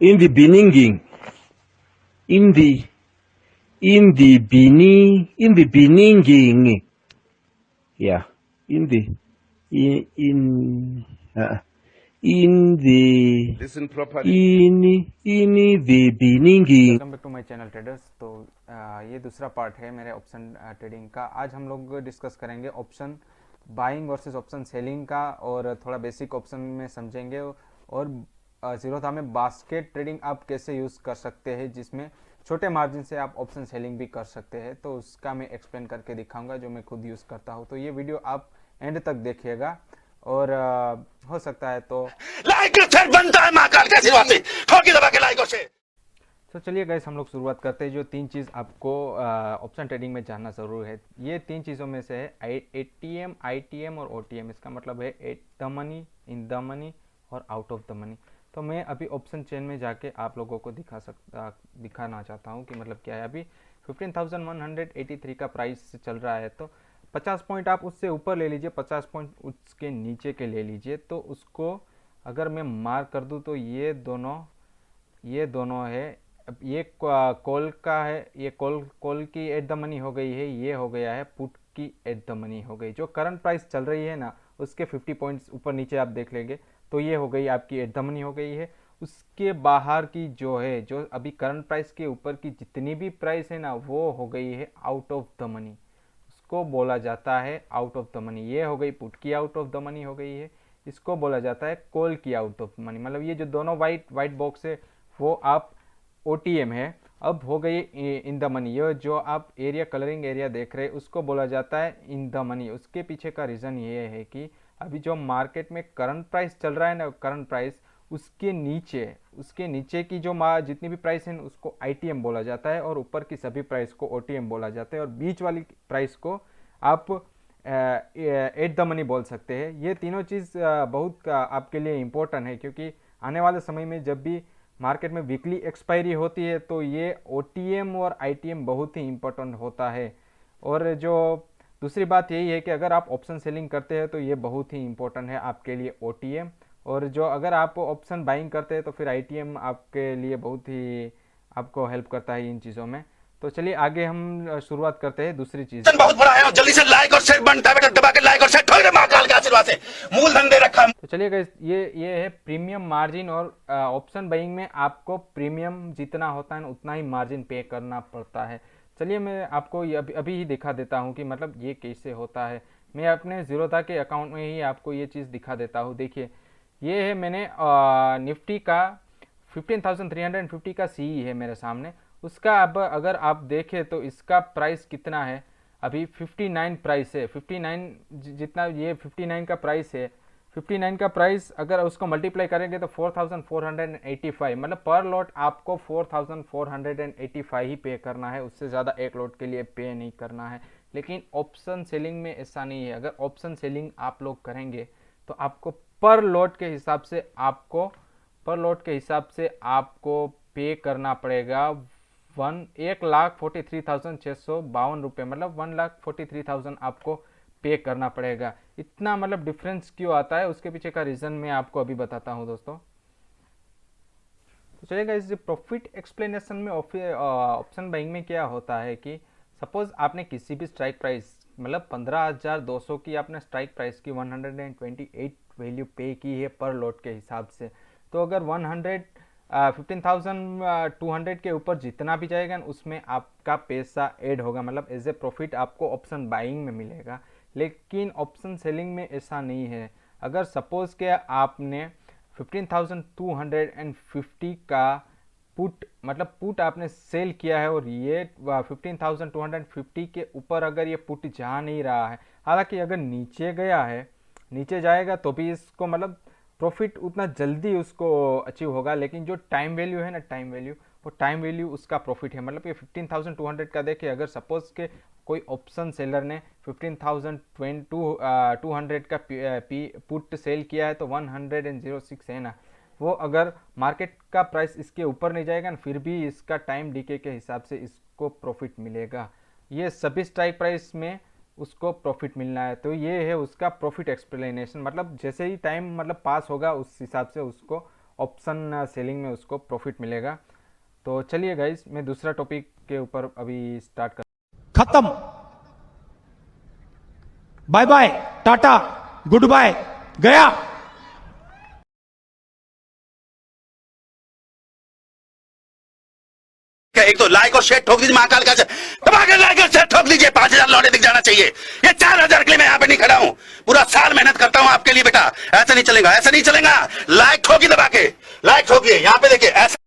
in the beginning, in the beginning, yeah, in the in in the Listen properly. in the beginning. Welcome back to my channel traders. तो ये दूसरा part है मेरे option trading का। आज हम लोग डिस्कस करेंगे option buying versus option selling का, और थोड़ा बेसिक ऑप्शन में समझेंगे, और जीरोधा में बास्केट ट्रेडिंग आप कैसे यूज़ कर सकते हैं, जिसमें छोटे मार्जिन से आप ऑप्शन सेलिंग भी कर सकते हैं। तो उसका मैं एक्सप्लेन करके दिखाऊंगा, जो मैं खुद यूज़ करता हूँ। तो ये वीडियो आप एंड तक देखिएगा, और हो सकता है तो लाइक शेयर बनता है महाकाल के आशीर्वाद से। ठोकी दबा के लाइक और शेयर। तो चलिए गाइस, हम लोग शुरुआत करते हैं। जो तीन चीज़ आपको ऑप्शन ट्रेडिंग में जानना ज़रूर है, ये तीन चीज़ों में से है एटीएम, आईटीएम और ओटीएम। इसका मतलब है at the money, in the money और आउट ऑफ द मनी। तो मैं अभी ऑप्शन चेन में जाके आप लोगों को दिखाना चाहता हूँ कि मतलब क्या है। अभी 15,183 का प्राइस चल रहा है, तो 50 पॉइंट आप उससे ऊपर ले लीजिए, 50 पॉइंट उसके नीचे के ले लीजिए। तो उसको अगर मैं मार्क कर दूँ तो ये दोनों है। अब ये कॉल का है, ये कॉल की एट द मनी हो गई है, ये हो गया है पुट की एट द मनी हो गई। जो करंट प्राइस चल रही है ना, उसके 50 पॉइंट्स ऊपर नीचे आप देख लेंगे, तो ये हो गई आपकी एट द मनी हो गई है। उसके बाहर की जो है, जो अभी करंट प्राइस के ऊपर की जितनी भी प्राइस है ना, वो हो गई है आउट ऑफ द मनी। उसको बोला जाता है आउट ऑफ द मनी। ये हो गई पुट की आउट ऑफ द मनी हो गई है, इसको बोला जाता है कॉल की आउट ऑफ मनी। मतलब ये जो दोनों वाइट वाइट बॉक्स है, वो आप ओटीएम है। अब हो गई इन द मनी। ये जो आप एरिया कलरिंग एरिया देख रहे हैं, उसको बोला जाता है इन द मनी। उसके पीछे का रीज़न ये है कि अभी जो मार्केट में करंट प्राइस चल रहा है ना, करंट प्राइस उसके नीचे की जो जितनी भी प्राइस है उसको आईटीएम बोला जाता है, और ऊपर की सभी प्राइस को ओटीएम बोला जाता है, और बीच वाली प्राइस को आप एट द मनी बोल सकते हैं। ये तीनों चीज़ बहुत आपके लिए इम्पोर्टेंट है, क्योंकि आने वाले समय में जब भी मार्केट में वीकली एक्सपायरी होती है, तो ये ओटीएम और आईटीएम बहुत ही इम्पोर्टेंट होता है। और जो दूसरी बात यही है कि अगर आप ऑप्शन सेलिंग करते हैं, तो ये बहुत ही इम्पोर्टेंट है आपके लिए ओटीएम। और जो अगर आप ऑप्शन बाइंग करते हैं, तो फिर आईटीएम आपके लिए बहुत ही आपको हेल्प करता है इन चीज़ों में। तो चलिए आगे हम शुरुआत करते हैं दूसरी चीज़ से। बहुत बड़ा है और जल्दी से लाइक और शेयर बनता है बेटा। दबा के लाइक और शेयर। ठोकी दे महाकाल के आशीर्वाद से। मूल धंधे रखा। तो चलिए गाइस, ये है प्रीमियम मार्जिन। और ऑप्शन बाइंग में आपको प्रीमियम जितना होता है ना, उतना ही मार्जिन पे करना पड़ता है। चलिए मैं आपको ये अभी ही दिखा देता हूँ कि मतलब ये कैसे होता है। मैं अपने जीरोधा के अकाउंट में ही आपको ये चीज़ दिखा देता हूँ। देखिए, ये है मैंने निफ्टी का 15,350 का सी है मेरे सामने। उसका अब अगर आप देखें तो इसका प्राइस कितना है, अभी 59 प्राइस है। 59 जितना ये 59 का प्राइस है, 59 का प्राइस अगर उसको मल्टीप्लाई करेंगे तो 4,485, मतलब पर लॉट आपको 4,485 ही पे करना है। उससे ज़्यादा एक लॉट के लिए पे नहीं करना है। लेकिन ऑप्शन सेलिंग में ऐसा नहीं है। अगर ऑप्शन सेलिंग आप लोग करेंगे, तो आपको पर लॉट के हिसाब से आपको पे करना पड़ेगा 1,43,652 रुपये, मतलब 1,43,000 आपको पे करना पड़ेगा। इतना मतलब डिफरेंस क्यों आता है, उसके पीछे का रीज़न मैं आपको अभी बताता हूँ दोस्तों। तो चलेगा, इस प्रॉफिट एक्सप्लेनेशन में ऑप्शन बाइंग में क्या होता है कि सपोज आपने किसी भी स्ट्राइक प्राइस, मतलब 15,200 की आपने स्ट्राइक प्राइस की 128 वैल्यू पे की है पर लॉट के हिसाब से। तो अगर 15,200 के ऊपर जितना भी जाएगा ना, उसमें आपका पैसा ऐड होगा, मतलब एज ए प्रॉफिट आपको ऑप्शन बाइंग में मिलेगा। लेकिन ऑप्शन सेलिंग में ऐसा नहीं है। अगर सपोज के आपने 15,250 का पुट, मतलब पुट आपने सेल किया है, और ये 15,250 के ऊपर अगर ये पुट जा नहीं रहा है, हालांकि अगर नीचे गया है, नीचे जाएगा तो भी इसको मतलब प्रॉफिट उतना जल्दी उसको अचीव होगा। लेकिन जो टाइम वैल्यू है ना, टाइम वैल्यू उसका प्रॉफिट है। मतलब ये 15,200 का देखिए, अगर सपोज के कोई ऑप्शन सेलर ने 15,200 का पुट सेल किया है, तो 106 है ना, वो अगर मार्केट का प्राइस इसके ऊपर नहीं जाएगा ना, फिर भी इसका टाइम डीके के हिसाब से इसको प्रॉफिट मिलेगा। ये सभी स्ट्राइक प्राइस में उसको प्रॉफिट मिलना है। तो ये है उसका प्रॉफिट एक्सप्लेनेशन। मतलब जैसे ही टाइम मतलब पास होगा, उस हिसाब से उसको ऑप्शन सेलिंग में उसको प्रॉफिट मिलेगा। तो चलिए गाइज, मैं दूसरा टॉपिक के ऊपर अभी स्टार्ट कर। खत्म, bye bye, tata, goodbye, गया। एक तो लाइक और शेयर ठोक दीजिए महाकाल का, दबा के लाइक और शेयर ठोक दीजिए। 5,000 लौटे दिख जाना चाहिए। ये 4,000 के लिए मैं यहाँ पे नहीं खड़ा हूँ, पूरा साल मेहनत करता हूँ आपके लिए बेटा। ऐसा नहीं चलेगा, ऐसा नहीं चलेगा। लाइक ठोकी दबा के, लाइक ठोकिए, यहाँ पे देखिए ऐसा।